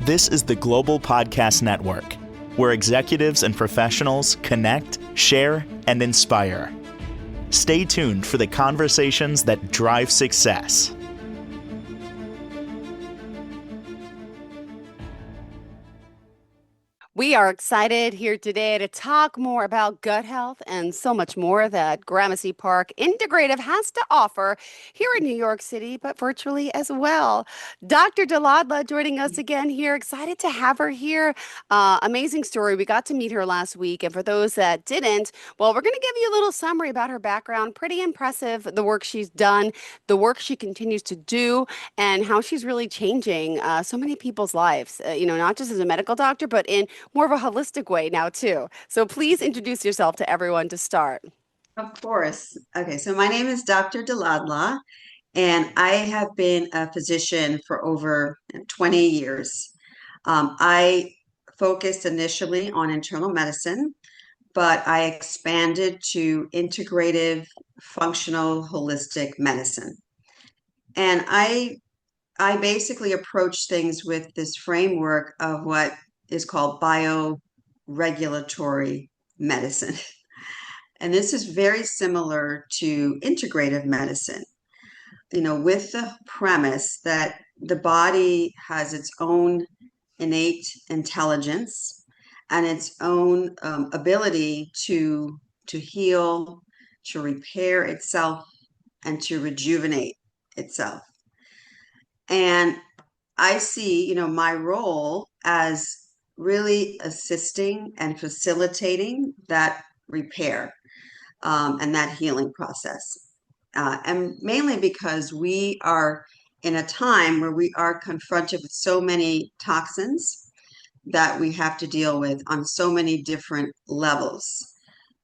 This is the Global Podcast Network, where executives and professionals connect, share, and inspire. Stay tuned for the conversations that drive success. We are excited here today to talk more about gut health and so much more that Gramercy Park Integrative has to offer here in New York City, but virtually as well. Dr. Dladla joining us again here. Excited to have her here. Amazing story. We got to meet her last week. And for those that didn't, well, we're going to give you a little summary about her background. Pretty impressive, the work she's done, the work she continues to do, and how she's really changing so many people's lives, not just as a medical doctor, but in more of a holistic way now too. So please introduce yourself to everyone to start. Of course. Okay, so my name is Dr. Dladla, and I have been a physician for over 20 years. I focused initially on internal medicine, but I expanded to integrative, functional, holistic medicine. And I basically approach things with this framework of what is called bioregulatory medicine. And this is very similar to integrative medicine, with the premise that the body has its own innate intelligence and its own ability to heal, to repair itself, and to rejuvenate itself. And I see, my role as really assisting and facilitating that repair and that healing process. And mainly because we are in a time where we are confronted with so many toxins that we have to deal with on so many different levels.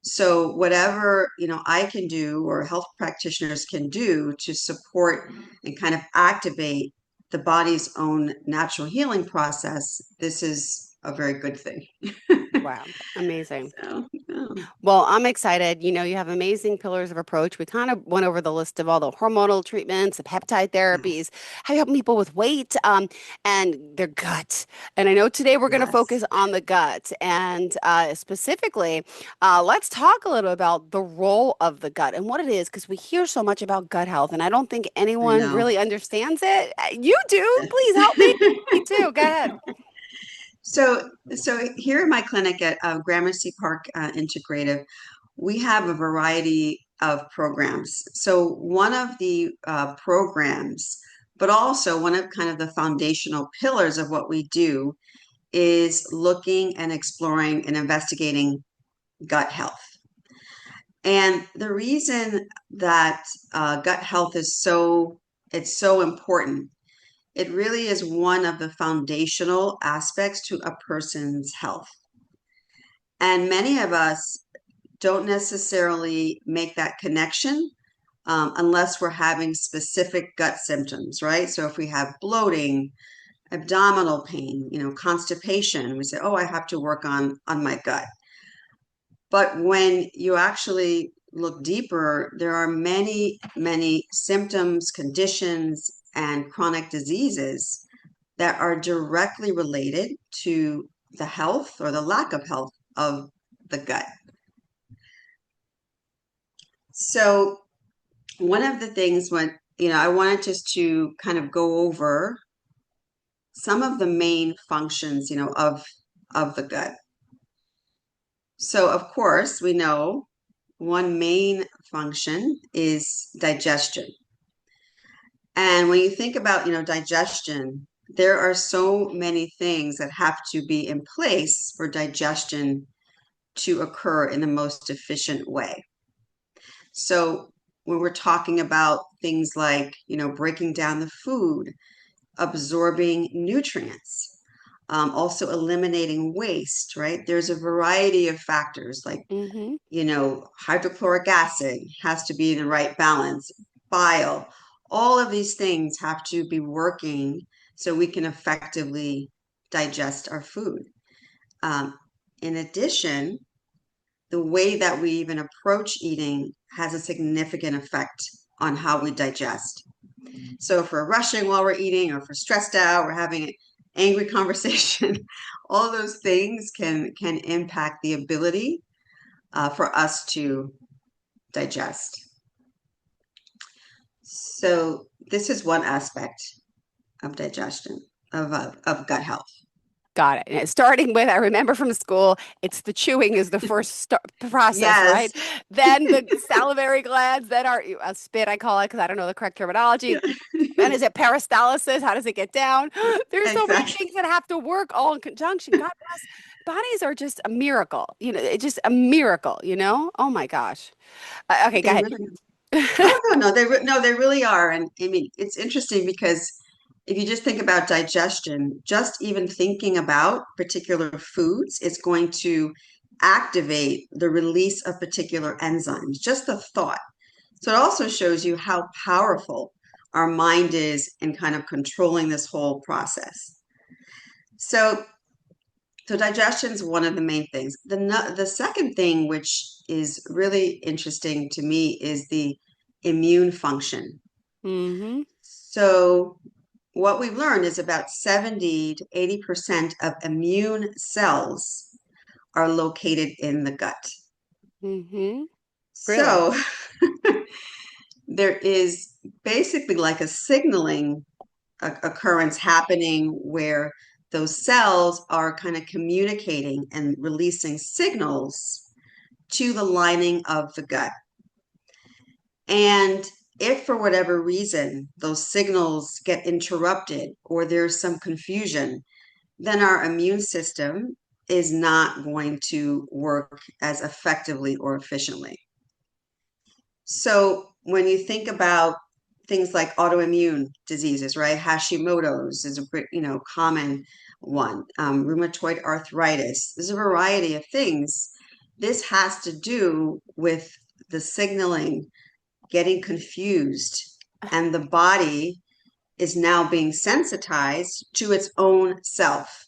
So whatever, I can do or health practitioners can do to support and kind of activate the body's own natural healing process, this is a very good thing. Wow, amazing. So, yeah. Well, I'm excited. You have amazing pillars of approach. We kind of went over the list of all the hormonal treatments, the peptide therapies, how you help people with weight, and their gut. And I know today we're going to Yes. focus on the gut. And specifically, let's talk a little about the role of the gut and what it is, because we hear so much about gut health, and I don't think I anyone know. really understands it. You do. Please help me. Me too. Go ahead. So here in my clinic at Gramercy Park Integrative, we have a variety of programs. So one of the programs, but also one of kind of the foundational pillars of what we do is looking and exploring and investigating gut health. And the reason that gut health is so important, it really is one of the foundational aspects to a person's health. And many of us don't necessarily make that connection unless we're having specific gut symptoms, right? So if we have bloating, abdominal pain, constipation, we say, oh, I have to work on my gut. But when you actually look deeper, there are many, many symptoms, conditions, and chronic diseases that are directly related to the health or the lack of health of the gut. So one of the things I wanted just to kind of go over some of the main functions, of the gut. So of course, we know one main function is digestion. And when you think about, digestion, there are so many things that have to be in place for digestion to occur in the most efficient way. So when we're talking about things like, breaking down the food, absorbing nutrients, also eliminating waste, right? There's a variety of factors like, Mm-hmm. Hydrochloric acid has to be in the right balance, bile, all of these things have to be working so we can effectively digest our food. In addition, the way that we even approach eating has a significant effect on how we digest. So if we're rushing while we're eating, or if we're stressed out, we're having angry conversation, all those things can impact the ability for us to digest. So this is one aspect of digestion, of gut health. Got it. And starting with, I remember from school, it's the chewing is the first process, Yes. right? Then the salivary glands, then our spit, I call it, because I don't know the correct terminology. And is it peristalsis? How does it get down? There's so many Exactly. things that have to work all in conjunction. God bless. Bodies are just a miracle. It's just a miracle, you know? Oh my gosh. Okay, go They ahead. really Oh no, no, they really are. And I mean, it's interesting because if you just think about digestion, just even thinking about particular foods is going to activate the release of particular enzymes, just the thought. So it also shows you how powerful our mind is in kind of controlling this whole process. So, so digestion is one of the main things. The second thing, which is really interesting to me, is the immune function. Mm-hmm. So what we've learned is about 70 to 80% of immune cells are located in the gut. Mm-hmm. Really? So there is basically like a signaling occurrence happening where those cells are kind of communicating and releasing signals to the lining of the gut. And if for whatever reason those signals get interrupted or there's some confusion, then our immune system is not going to work as effectively or efficiently. So when you think about things like autoimmune diseases, right? Hashimoto's is a common one. Rheumatoid arthritis. There's a variety of things. This has to do with the signaling getting confused, and the body is now being sensitized to its own self.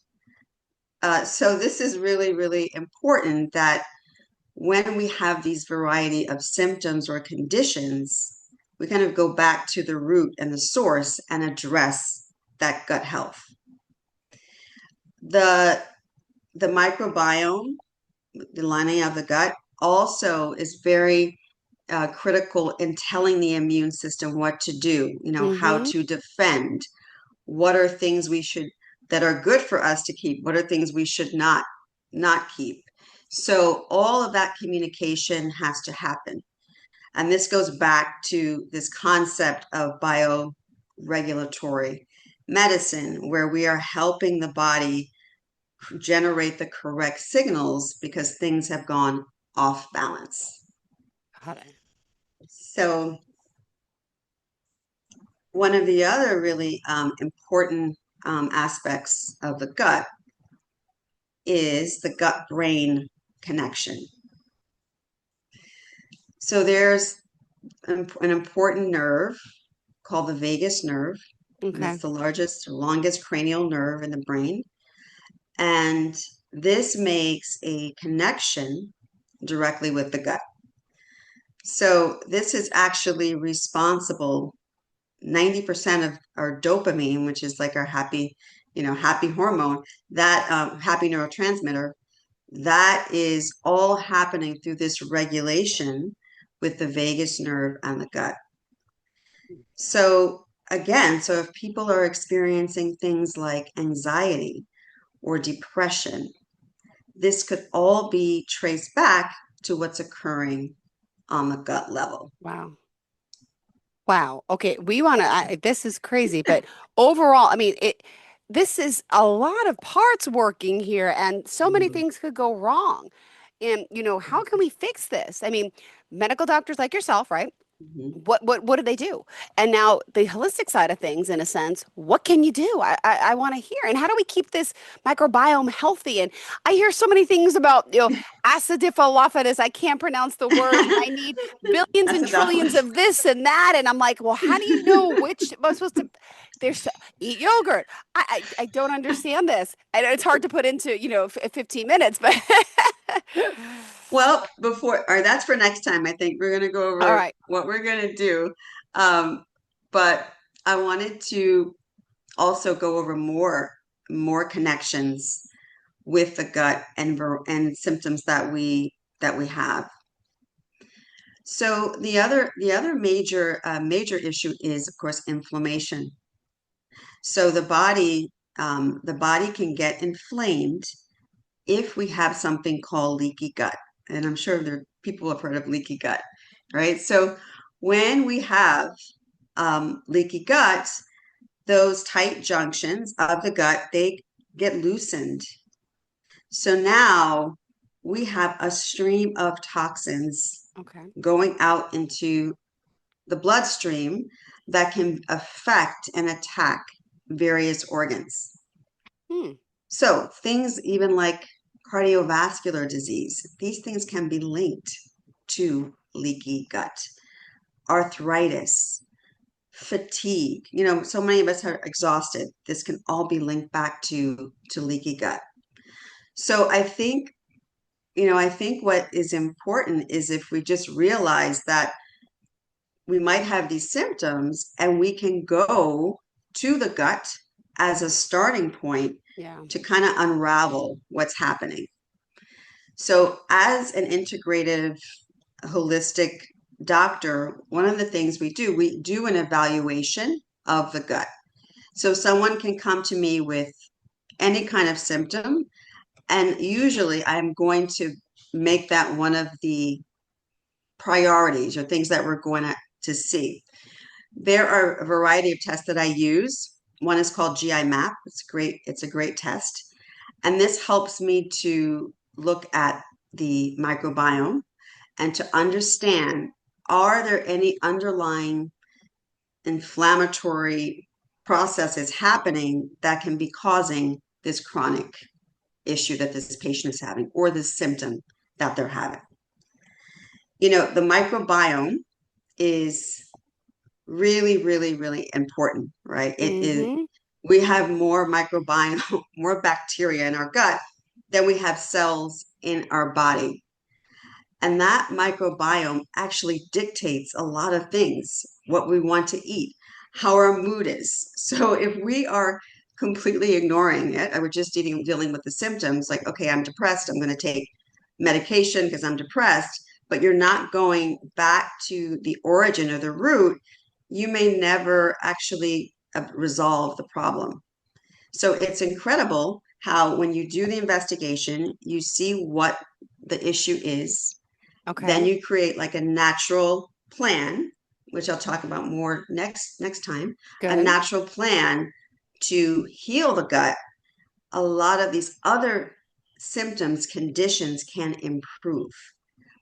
So this is really, really important that when we have these variety of symptoms or conditions, we kind of go back to the root and the source and address that gut health. The the microbiome, the lining of the gut, also is very critical in telling the immune system what to do, how Mm-hmm. to defend, what are things we should that are good for us to keep, what are things we should not keep. So all of that communication has to happen. And this goes back to this concept of bioregulatory medicine, where we are helping the body generate the correct signals because things have gone off balance. Got it. So one of the other really important aspects of the gut is the gut brain connection. So there's an important nerve called the vagus nerve, and it's Okay. the largest, longest cranial nerve in the brain. And this makes a connection directly with the gut. So this is actually responsible 90% of our dopamine, which is like our happy hormone, that happy neurotransmitter, that is all happening through this regulation with the vagus nerve and the gut. So again, so if people are experiencing things like anxiety or depression, this could all be traced back to what's occurring on the gut level. Wow. Wow. Okay, we want to. This is crazy, but overall, I mean, this is a lot of parts working here, and so many Mhm. things could go wrong. And how can we fix this? I mean, medical doctors like yourself, right? Mhm. What do they do? And now the holistic side of things, in a sense, what can you do? I want to hear. And how do we keep this microbiome healthy? And I hear so many things about acidiphilophatus. I can't pronounce the words, and I need billions That's and enough. trillions of this and that. And I'm like, well, how do you know which am I supposed to? There's eat yogurt. I don't understand this. I know it's hard to put into 15 minutes, but Well, or that's for next time. I think we're going to go all over right. what we're going to do. Um, but I wanted to also go over more more connections with the gut and symptoms that we have. So the other major issue is, of course, inflammation. So the body can get inflamed if we have something called leaky gut. And I'm sure there people have heard of leaky gut, right? So when we have leaky gut, those tight junctions of the gut, they get loosened. So now we have a stream of toxins Okay. going out into the bloodstream that can affect and attack various organs. Hmm. So things even like cardiovascular disease, these things can be linked to leaky gut, arthritis, fatigue. So many of us are exhausted. This can all be linked back to leaky gut. So I think what is important is if we just realize that we might have these symptoms and we can go to the gut as a starting point Yeah. to kind of unravel what's happening. So, as an integrative, holistic doctor, one of the things we do an evaluation of the gut. So, someone can come to me with any kind of symptom, and usually I'm going to make that one of the priorities or things that we're going to see. There are a variety of tests that I use. One is called GI map. It's great. It's a great test. And this helps me to look at the microbiome and to understand, are there any underlying inflammatory processes happening that can be causing this chronic issue that this patient is having or this symptom that they're having. The microbiome is really, really, really important, right? It is, Mm-hmm. we have more microbiome, more bacteria in our gut than we have cells in our body. And that microbiome actually dictates a lot of things, what we want to eat, how our mood is. So if we are completely ignoring it, I was just dealing with the symptoms, like, okay, I'm depressed, I'm going to take medication because I'm depressed, but you're not going back to the origin or the root, you may never actually resolve the problem. So it's incredible how when you do the investigation, you see what the issue is, then Okay. you create like a natural plan, which I'll talk about more next time, a Good. natural plan to heal the gut. A lot of these other symptoms, conditions can improve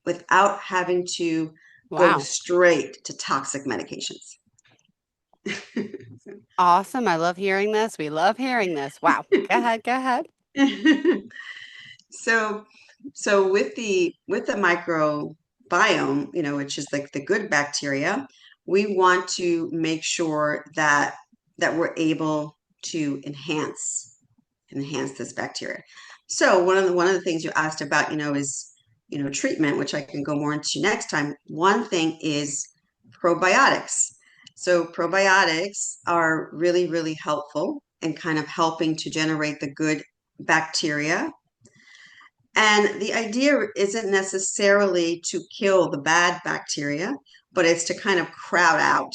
without having to go Wow. straight to toxic medications. Awesome. I love hearing this. We love hearing this. Wow. Go ahead. Go ahead. So, so with the microbiome, which is like the good bacteria, we want to make sure that we're able to enhance this bacteria. So one of the things you asked about, is treatment, which I can go more into next time. One thing is probiotics. So probiotics are really, really helpful in kind of helping to generate the good bacteria. And the idea isn't necessarily to kill the bad bacteria, but it's to kind of crowd out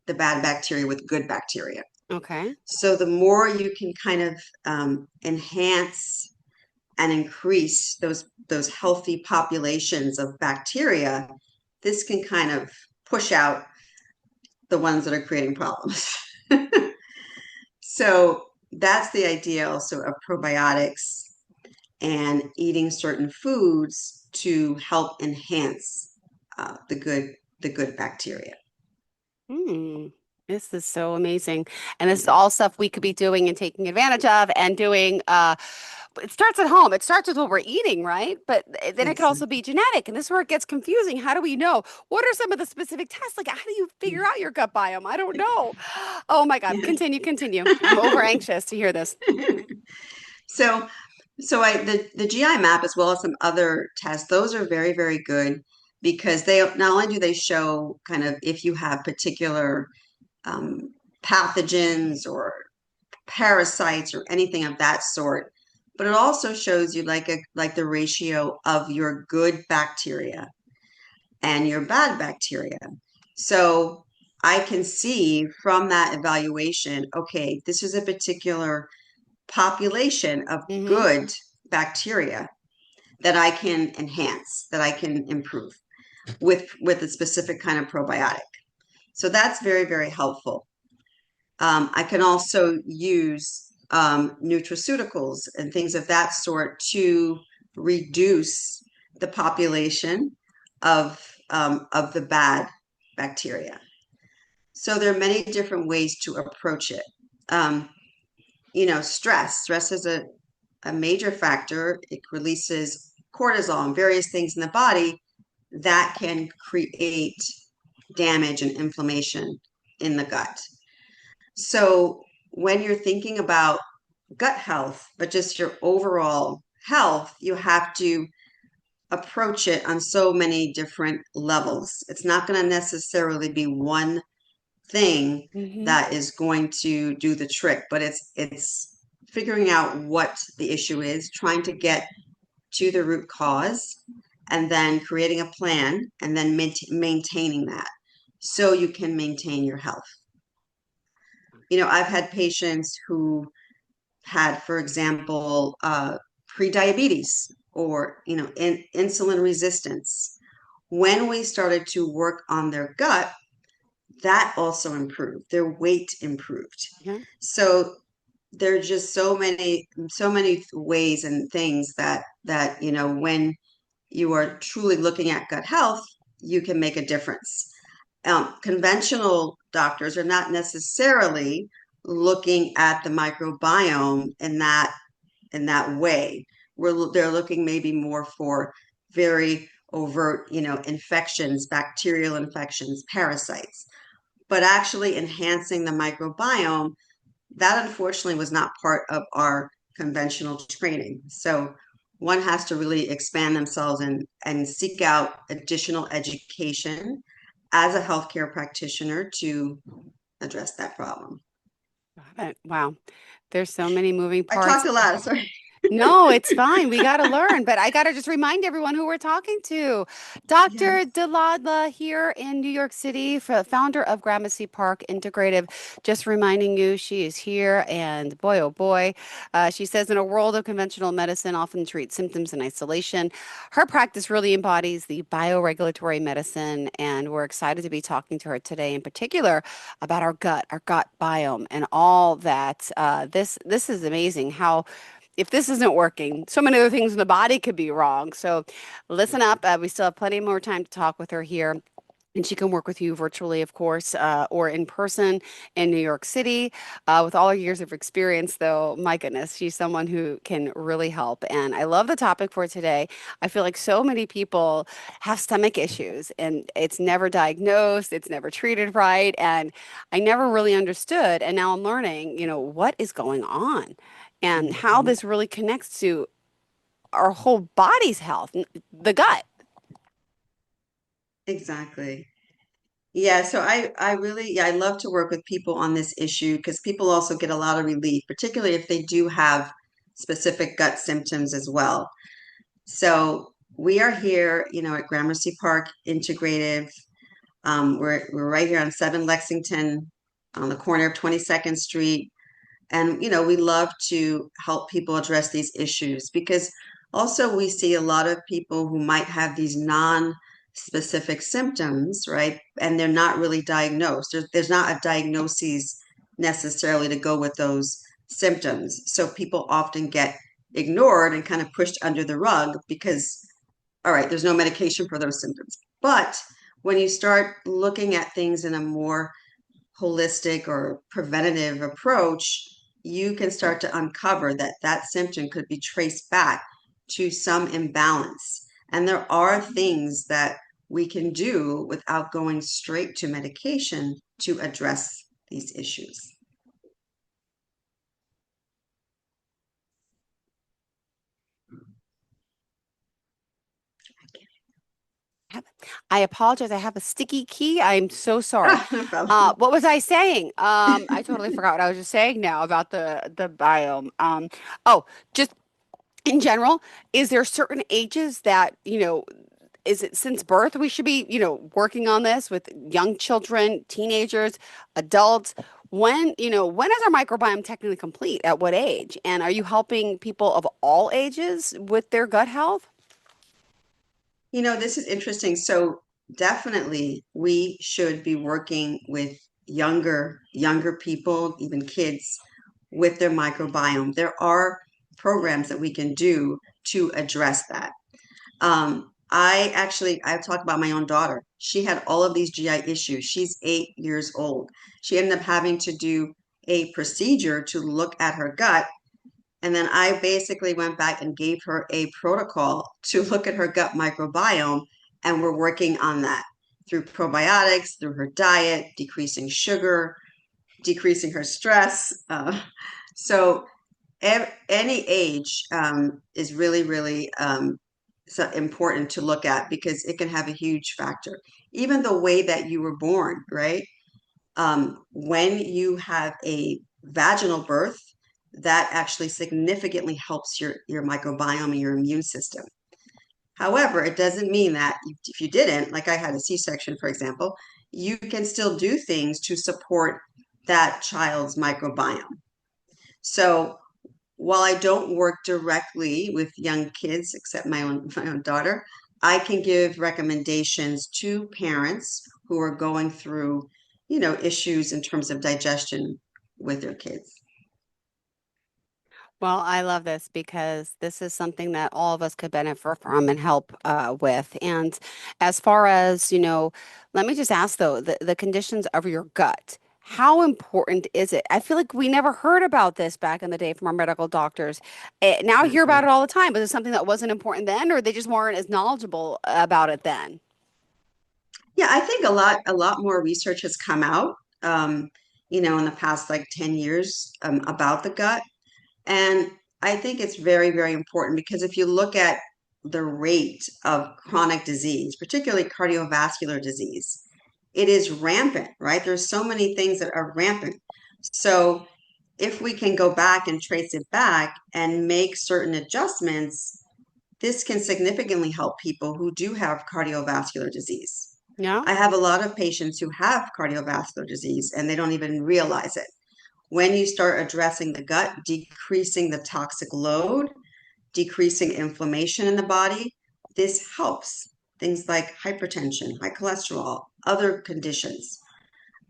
the bad bacteria with good bacteria. Okay. So the more you can kind of enhance and increase those healthy populations of bacteria, this can kind of push out the ones that are creating problems. So that's the idea also of probiotics and eating certain foods to help enhance the good bacteria. Hmm. This is so amazing. And this is all stuff we could be doing and taking advantage of and doing. It starts at home. It starts with what we're eating, right? But then it could also be Exactly. genetic. And this is where it gets confusing. How do we know? What are some of the specific tests? Like, how do you figure out your gut biome? I don't know. Oh my God. Yes. Continue, continue. I'm over anxious to hear this. So, the GI map as well as some other tests, those are very, very good because they not only do they show kind of if you have particular um, pathogens or parasites or anything of that sort. But it also shows you like the ratio of your good bacteria and your bad bacteria. So I can see from that evaluation, okay, this is a particular population of Mm-hmm. good bacteria that I can enhance, that I can improve with a specific kind of probiotic. So that's very, very helpful. I can also use nutraceuticals and things of that sort to reduce the population of the bad bacteria. So there are many different ways to approach it. Um, stress is a major factor. It releases cortisol and various things in the body that can create damage and inflammation in the gut. So when you're thinking about gut health, but just your overall health, you have to approach it on so many different levels. It's not going to necessarily be one thing Mm-hmm. that is going to do the trick, but it's figuring out what the issue is, trying to get to the root cause, and then creating a plan and then maintaining that so you can maintain your health. I've had patients who had, for example, pre-diabetes or, insulin resistance. When we started to work on their gut, that also improved. Their weight improved. Yeah. So there are just so many ways and things that when you are truly looking at gut health, you can make a difference. Conventional doctors are not necessarily looking at the microbiome in that way. They're looking maybe more for very overt, infections, bacterial infections, parasites. But actually enhancing the microbiome, that unfortunately was not part of our conventional training. So one has to really expand themselves and seek out additional education as a healthcare practitioner to address that problem. Got it. Wow. There's so many moving I parts. talked a lot, sorry. No, it's fine. We got to learn, but I got to just remind everyone who we're talking to. Dr. Yes. Dladla here in New York City, founder of Gramercy Park Integrative. Just reminding you, she is here, and boy, oh boy, she says in a world of conventional medicine often treats symptoms in isolation. Her practice really embodies the bioregulatory medicine, and we're excited to be talking to her today, in particular about our gut biome, and all that. This is amazing how if this isn't working, so many other things in the body could be wrong. So listen up. We still have plenty more time to talk with her here. And she can work with you virtually, of course, or in person in New York City. With all her years of experience, though, my goodness, she's someone who can really help. And I love the topic for today. I feel like so many people have stomach issues and it's never diagnosed, it's never treated right. And I never really understood. And now I'm learning, what is going on and how Mhm. this really connects to our whole body's health, the gut. Exactly. Yeah, so I really, yeah, I love to work with people on this issue because people also get a lot of relief, particularly if they do have specific gut symptoms as well. So we are here, at Gramercy Park Integrative. We're right here on 7 Lexington on the corner of 22nd Street. And, we love to help people address these issues because also we see a lot of people who might have these non-specific symptoms, right? And they're not really diagnosed. There's not a diagnosis necessarily to go with those symptoms. So people often get ignored and kind of pushed under the rug because, all right, there's no medication for those symptoms. But when you start looking at things in a more holistic or preventative approach, you can start to uncover that that symptom could be traced back to some imbalance. And there are things that we can do without going straight to medication to address these issues. I apologize. I have a sticky key. I'm so sorry. Ah, no problem. What was I saying? I totally forgot what I was just saying now about the biome. Oh, just in general, is there certain ages that, is it since birth we should be, working on this with young children, teenagers, adults? When is our microbiome technically complete? At what age? And are you helping people of all ages with their gut health? This is interesting. So definitely we should be working with younger people, even kids, with their microbiome. There are programs that we can do to address that. I talk about my own daughter. She had all of these GI issues. She's 8 years old. She ended up having to do a procedure to look at her gut. And then I basically went back and gave her a protocol to look at her gut microbiome. And we're working on that through probiotics, through her diet, decreasing sugar, decreasing her stress. So any age is really, really so important to look at because it can have a huge factor. Even the way that you were born, right? When you have a vaginal birth, that actually significantly helps your microbiome and your immune system. However, it doesn't mean that if you didn't, like I had a C-section, for example, you can still do things to support that child's microbiome. So while I don't work directly with young kids, except my own daughter, I can give recommendations to parents who are going through, issues in terms of digestion with their kids. Well, I love this because this is something that all of us could benefit from and help with. And as far as, let me just ask though, the conditions of your gut, how important is it? I feel like we never heard about this back in the day from our medical doctors. Now I hear about Exactly. it all the time, but is it something that wasn't important then, or they just weren't as knowledgeable about it then? Yeah, I think a lot more research has come out, um, in the past like 10 years, about the gut. And I think it's very, very important because if you look at the rate of chronic disease, particularly cardiovascular disease, it is rampant, right? There's so many things that are rampant. So if we can go back and trace it back and make certain adjustments, this can significantly help people who do have cardiovascular disease. Yeah. I have a lot of patients who have cardiovascular disease and they don't even realize it. When you start addressing the gut, decreasing the toxic load, decreasing inflammation in the body, this helps things like hypertension, high cholesterol, other conditions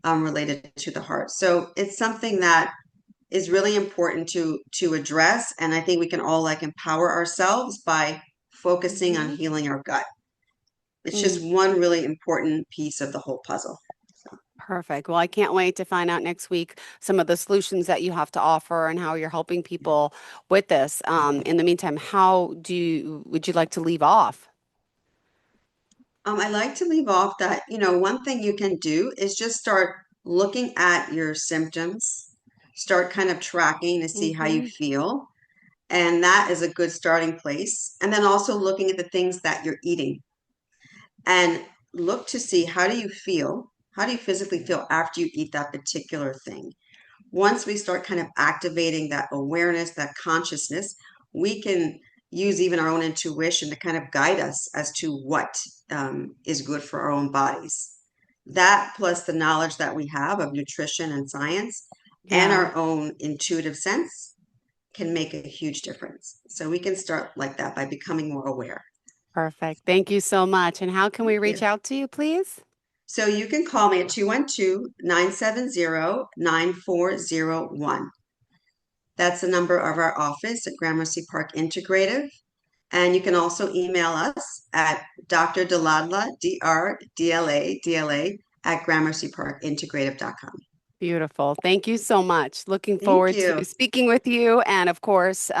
related to the heart. So it's something that is really important to address, and I think we can all like empower ourselves by focusing on Hmm. healing our gut. It's just one really important piece of the whole puzzle. So, Perfect. Well, I can't wait to find out next week some of the solutions that you have to offer and how you're helping people with this. In the meantime, would you like to leave off? I like to leave off that, one thing you can do is just start looking at your symptoms, start kind of tracking to see how you Hmm. feel. And that is a good starting place. And then also looking at the things that you're eating and look to see how do you feel? How do you physically feel after you eat that particular thing? Once we start kind of activating that awareness, that consciousness, we can use even our own intuition to kind of guide us as to what is good for our own bodies. That plus the knowledge that we have of nutrition and science and Yeah, our own intuitive sense can make a huge difference. So we can start like that by becoming more aware. perfect. Thank you so much. And how can we Thank reach you. out to you, please? So you can call me at 212-970-9401. That's the number of our office at Gramercy Park Integrative. And you can also email us at Dr. Dladla, DRDLA, at gramercyparkintegrative.com. Beautiful. Thank you so much. Looking Thank forward you. to speaking with you and, of course,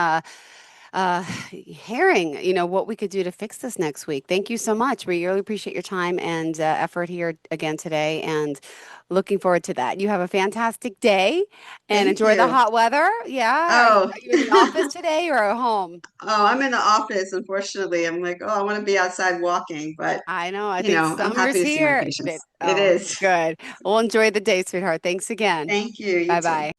hearing, what we could do to fix this next week. Thank you so much. We really appreciate your time and effort here again today and Looking forward to that. You have a fantastic day and Thank enjoy the you. hot weather. Yeah. Oh, Are you in the office today or at home? oh, I'm in the office, unfortunately. I'm like, oh, I want to be outside walking, but I know. I think I'm happy summer's to see my here. patients. It Oh, is. good. Well, enjoy the day, sweetheart. Thanks again. Thank you. You Bye too. bye.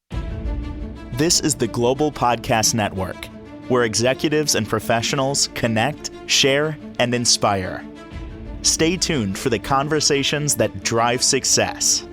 This is the Global Podcast Network, where executives and professionals connect, share, and inspire. Stay tuned for the conversations that drive success.